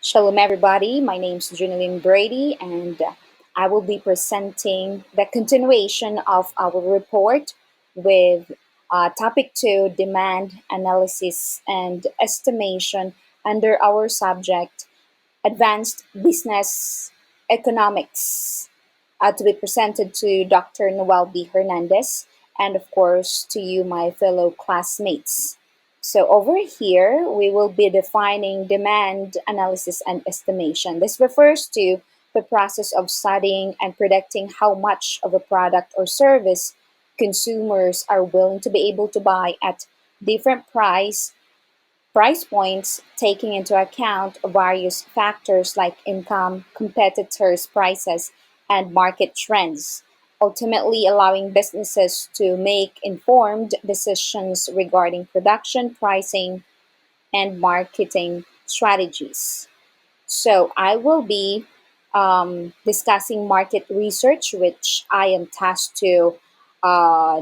Shalom, everybody. My name is Junilyn Brady, and I will be presenting the continuation of our report with topic 2 demand analysis and estimation under our subject advanced business economics, to be presented to Dr. Noel B. Hernandez and, of course, to you, my fellow classmates. So, over here, we will be defining demand analysis and estimation. This refers to the process of studying and predicting how much of a product or service consumers are willing to be able to buy at different price points, taking into account various factors like income, competitors' prices, and market trends, ultimately allowing businesses to make informed decisions regarding production, pricing, and marketing strategies. So, I will be discussing market research, which I am tasked to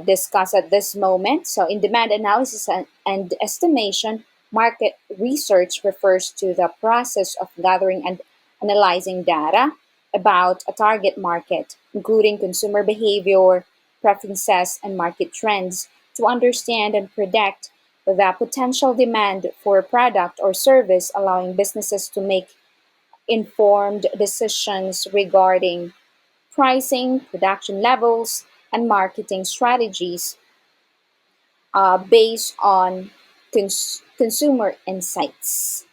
discuss at this moment. So, in demand analysis and estimation, market research refers to the process of gathering and analyzing data about a target market, including consumer behavior, preferences, and market trends, to understand and predict the potential demand for a product or service, allowing businesses to make informed decisions regarding pricing, production levels, and marketing strategies based on consumer insights.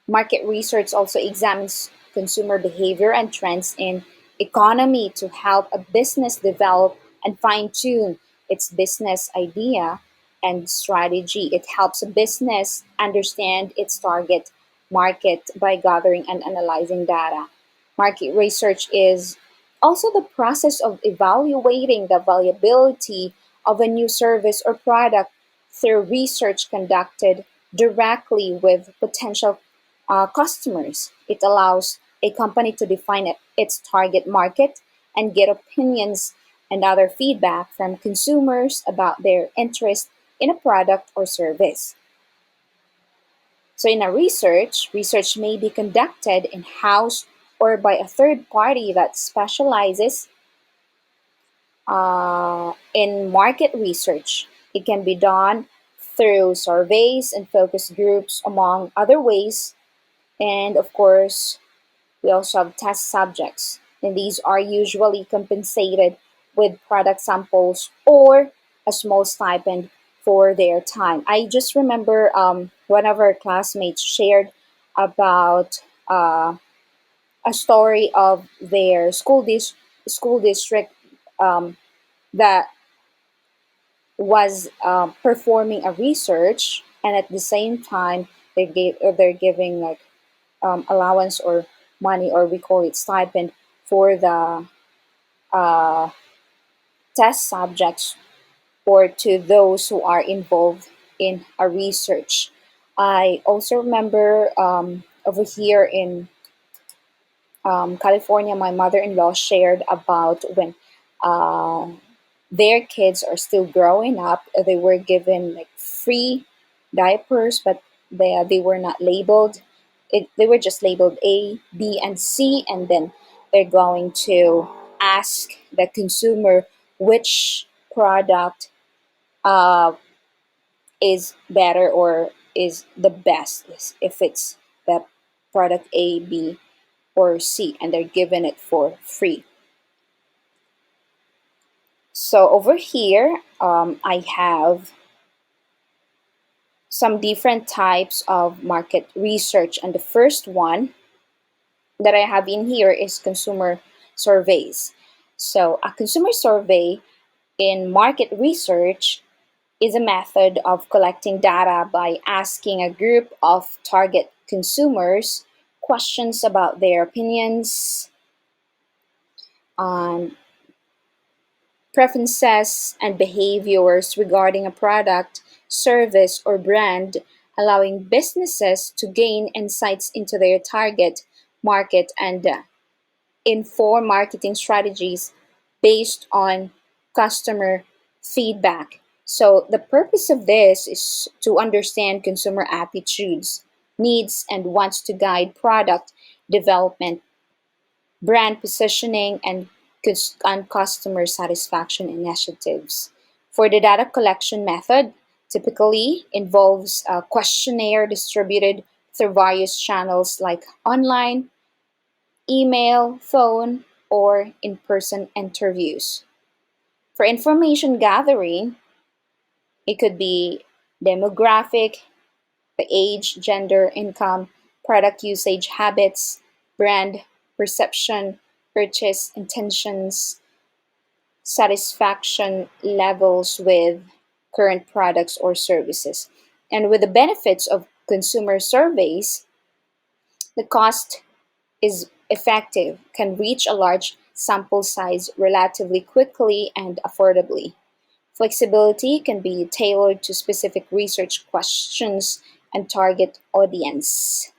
Market research also examines consumer behavior and trends in economy to help a business develop and fine tune its business idea and strategy. It helps a business understand its target market by gathering and analyzing data. Market research is also the process of evaluating the valuability of a new service or product through research conducted directly with potential customers. It allows a company to define its target market and get opinions and other feedback from consumers about their interest in a product or service. So, in a research may be conducted in house or by a third party that specializes in market research. It can be done through surveys and focus groups, among other ways. And of course, we also have test subjects, and these are usually compensated with product samples or a small stipend for their time. I just remember one of our classmates shared about a story of their school district that was performing a research, and at the same time they're giving like allowance or money, or we call it stipend, for the uh, test subjects or to those who are involved in a research. I also remember over here in California, my mother-in-law shared about when uh, their kids are still growing up. They were given like free diapers, but they were not labeled. They were just labeled A, B, and C, and then they're going to ask the consumer which product uh, is better or is the best, if it's the product A, B, or C, and they're given it for free. So over here, I have some different types of market research, and the first one that I have in here is consumer surveys. So a consumer survey in market research is a method of collecting data by asking a group of target consumers questions about their opinions on preferences and behaviors regarding a product, service, or brand, allowing businesses to gain insights into their target market and inform marketing strategies based on customer feedback. So, the purpose of this is to understand consumer attitudes, needs and wants to guide product development, brand positioning, and customer satisfaction initiatives. For the data collection method, typically involves a questionnaire distributed through various channels like online, email, phone, or in person interviews. For information gathering, it could be demographic, the age, gender, income, product usage habits, brand perception, purchase intentions, satisfaction levels with current products or services. And with the benefits of consumer surveys, the cost is effective, can reach a large sample size relatively quickly and affordably. Flexibility can be tailored to specific research questions and target audience.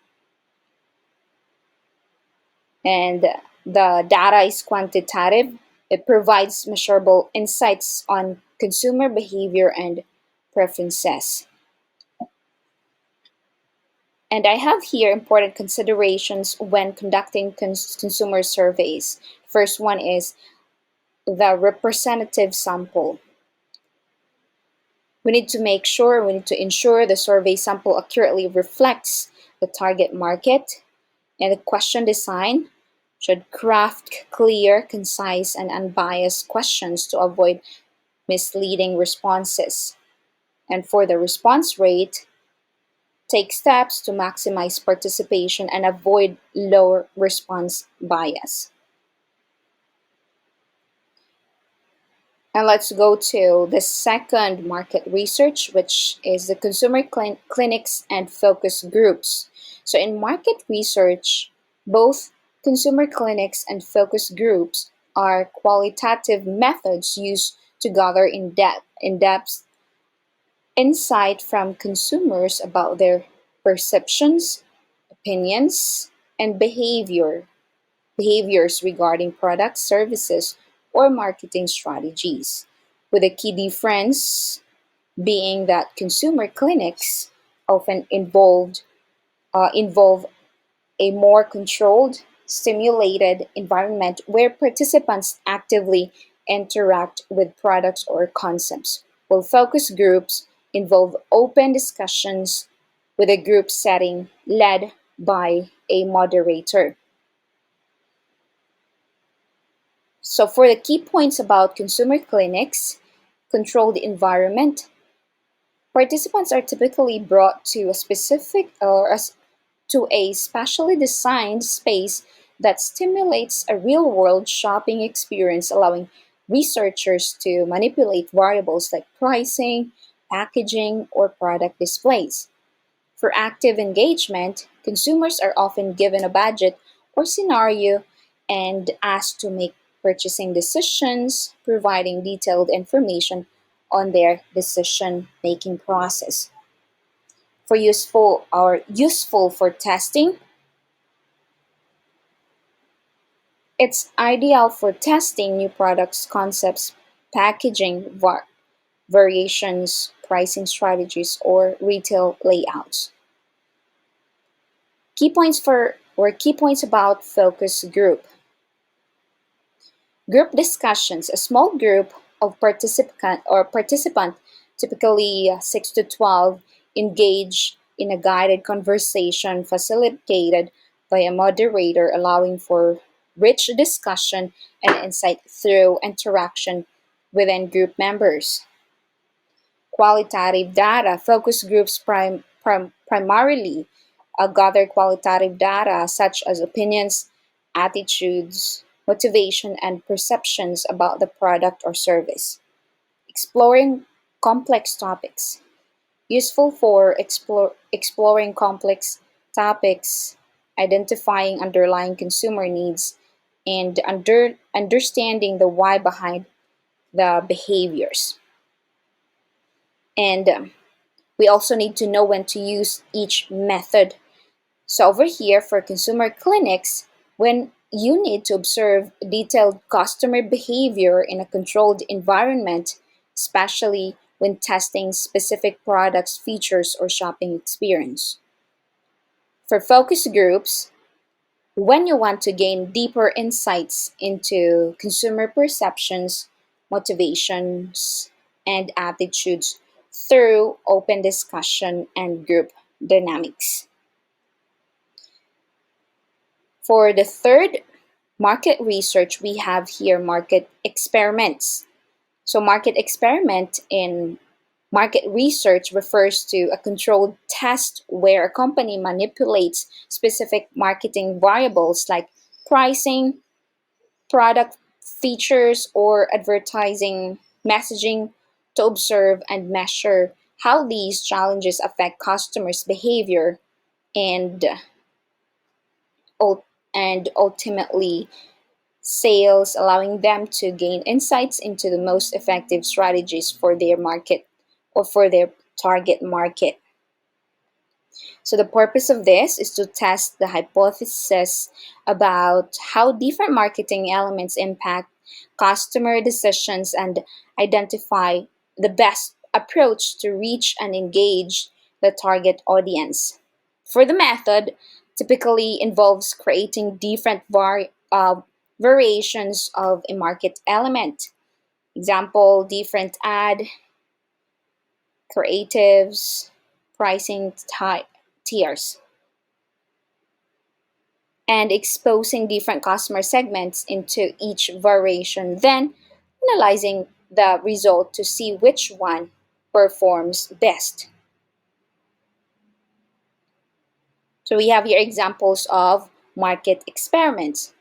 And the data is quantitative. It provides measurable insights on consumer behavior and preferences. And I have here important considerations when conducting consumer surveys. First one is the representative sample. We need to ensure the survey sample accurately reflects the target market, and the question design should craft clear, concise, and unbiased questions to avoid misleading responses. And for the response rate, take steps to maximize participation and avoid low response bias. And let's go to the second market research, which is the consumer clinics and focus groups. So, in market research, both consumer clinics and focus groups are qualitative methods used to gather in-depth insight from consumers about their perceptions, opinions, and behaviors regarding products, services, or marketing strategies, with a key difference being that consumer clinics often involve a more controlled, stimulated environment where participants actively interact with products or concepts, while focus groups involve open discussions with a group setting led by a moderator. So, for the key points about consumer clinics, controlled environment, participants are typically brought to a to a specially designed space that stimulates a real-world shopping experience, allowing researchers to manipulate variables like pricing, packaging, or product displays. For active engagement, consumers are often given a budget or scenario and asked to make purchasing decisions, providing detailed information on their decision making process. For useful for testing, it's ideal for testing new products, concepts, packaging variations, pricing strategies, or retail layouts. Key points about focus group. Group discussions. A small group of participant, typically 6 to 12, engage in a guided conversation facilitated by a moderator, allowing for rich discussion and insight through interaction within group members. Qualitative data. Focus groups primarily gather qualitative data such as opinions, attitudes, motivation, and perceptions about the product or service. Exploring complex topics. Useful for exploring complex topics, identifying underlying consumer needs, and understanding the why behind the behaviors. And we also need to know when to use each method. So over here for consumer clinics, when you need to observe detailed customer behavior in a controlled environment, especially when testing specific products, features, or shopping experience. For focus groups, when you want to gain deeper insights into consumer perceptions, motivations, and attitudes through open discussion and group dynamics. For the third market research, we have here market experiments. So, market experiment in market research refers to a controlled test where a company manipulates specific marketing variables like pricing, product features, or advertising messaging to observe and measure how these challenges affect customers' behavior and, ul- and ultimately sales, allowing them to gain insights into the most effective strategies for their market or for their target market. So, the purpose of this is to test the hypothesis about how different marketing elements impact customer decisions and identify the best approach to reach and engage the target audience. For the method, typically involves creating different variations of a market element. Example, different ad, creatives, pricing tiers, and exposing different customer segments into each variation, then analyzing the result to see which one performs best. So we have here examples of market experiments.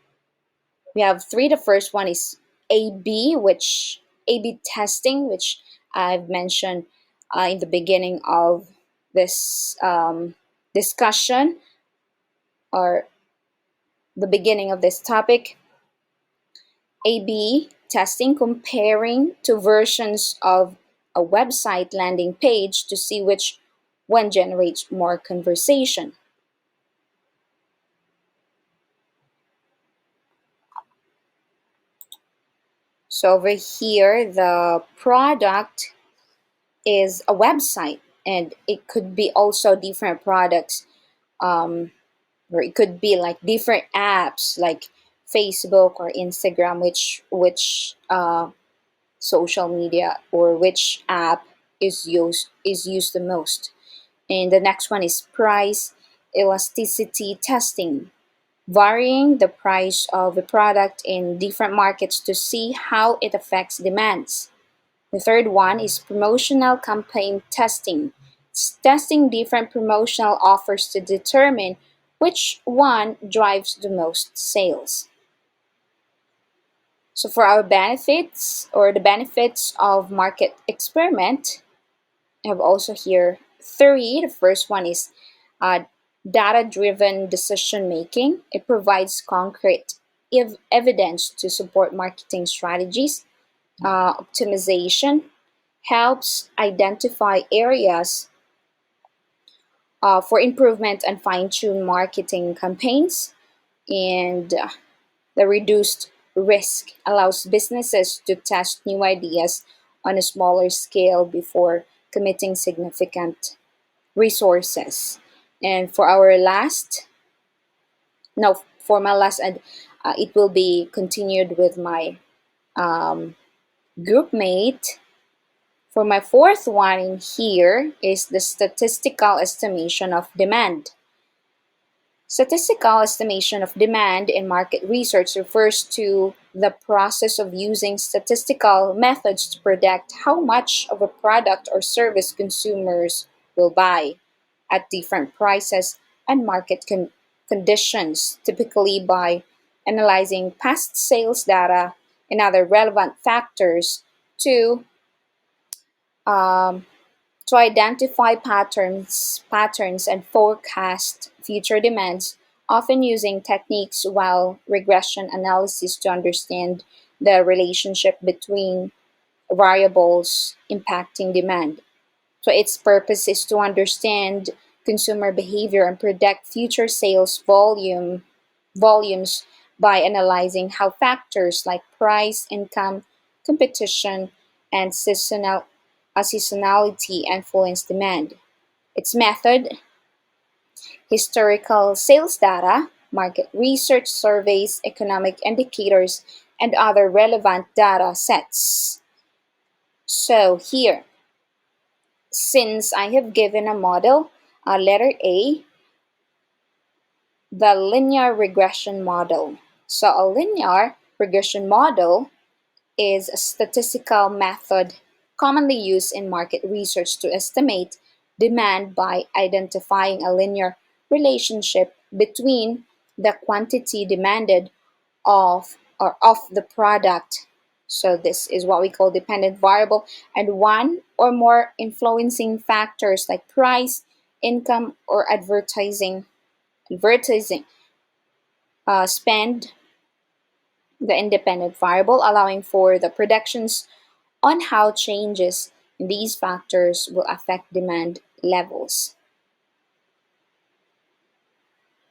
We have three. The first one is A/B testing, which I've mentioned in the beginning of this discussion or the beginning of this topic. A/B testing, comparing two versions of a website landing page to see which one generates more conversation. So over here, the product is a website, and it could be also different products, um, or it could be like different apps like Facebook or Instagram, which social media or which app is used the most. And the next one is price elasticity testing, varying the price of a product in different markets to see how it affects demands. The third one is promotional campaign testing. It's testing different promotional offers to determine which one drives the most sales. So for our benefits or the benefits of market experiment, I have also here three. The first one is uh, data-driven decision making. It provides concrete evidence to support marketing strategies. Optimization helps identify areas for improvement and fine-tune marketing campaigns. And the reduced risk allows businesses to test new ideas on a smaller scale before committing significant resources. And for our last, no, for my last, and it will be continued with my um, group mate. For my fourth one in here is the statistical estimation of demand. Statistical estimation of demand in market research refers to the process of using statistical methods to predict how much of a product or service consumers will buy at different prices and market conditions, typically by analyzing past sales data and other relevant factors to um, identify patterns and forecast future demands, often using techniques while regression analysis to understand the relationship between variables impacting demand. So its purpose is to understand consumer behavior and predict future sales volumes by analyzing how factors like price, income, competition, and seasonality influence demand. Its method historical sales data, market research surveys, economic indicators, and other relevant data sets. So here, since I have given a model, letter A, the linear regression model. So a linear regression model is a statistical method commonly used in market research to estimate demand by identifying a linear relationship between the quantity demanded of the product. So this is what we call dependent variable, and one or more influencing factors like price, income, or advertising spend the independent variable, allowing for the predictions on how changes in these factors will affect demand levels.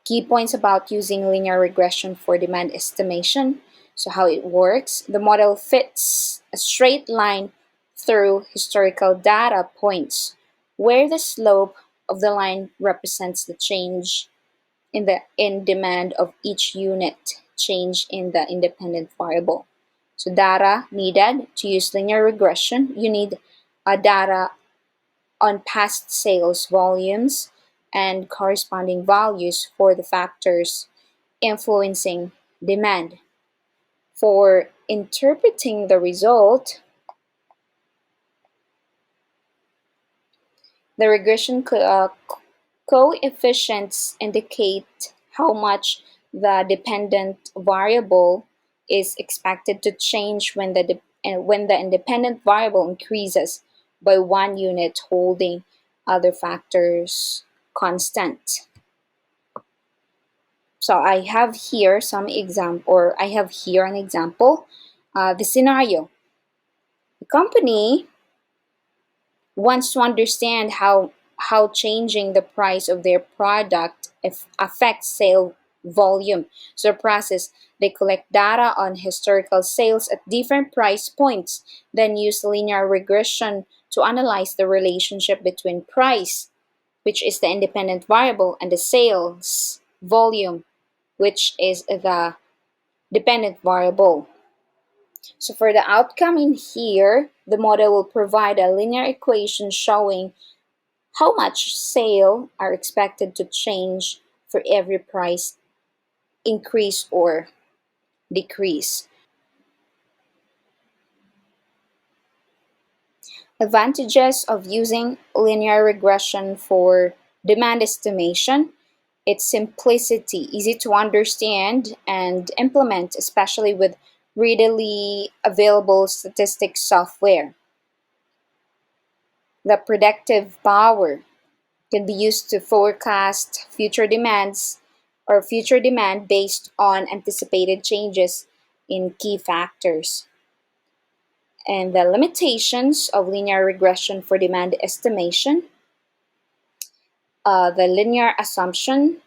Key points about using linear regression for demand estimation. So how it works, the model fits a straight line through historical data points where the slope of the line represents the change in demand of each unit change in the independent variable. So data needed to use linear regression, you need a data on past sales volumes and corresponding values for the factors influencing demand. For interpreting the result, the regression coefficients indicate how much the dependent variable is expected to change when the independent variable increases by 1 unit, holding other factors constant. So I have here an example. The scenario: the company wants to understand how changing the price of their product affects sale volume. So the process, they collect data on historical sales at different price points, then use linear regression to analyze the relationship between price, which is the independent variable, and the sales volume, which is the dependent variable. So for the outcome in here, the model will provide a linear equation showing how much sales are expected to change for every price increase or decrease. Advantages of using linear regression for demand estimation: its simplicity, easy to understand and implement, especially with readily available statistics software. The predictive power can be used to forecast future demand based on anticipated changes in key factors. And the limitations of linear regression for demand estimation: the linear assumption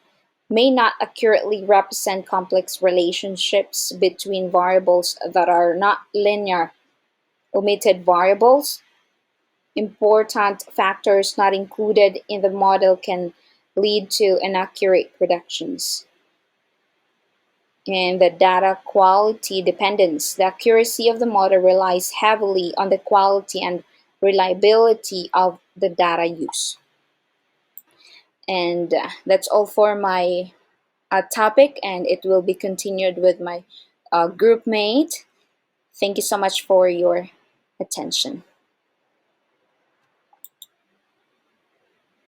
may not accurately represent complex relationships between variables that are not linear. Omitted variables, important factors not included in the model, can lead to inaccurate predictions. And the data quality dependence. The accuracy of the model relies heavily on the quality and reliability of the data used. And that's all for my topic, and it will be continued with my group mate. Thank you so much for your attention.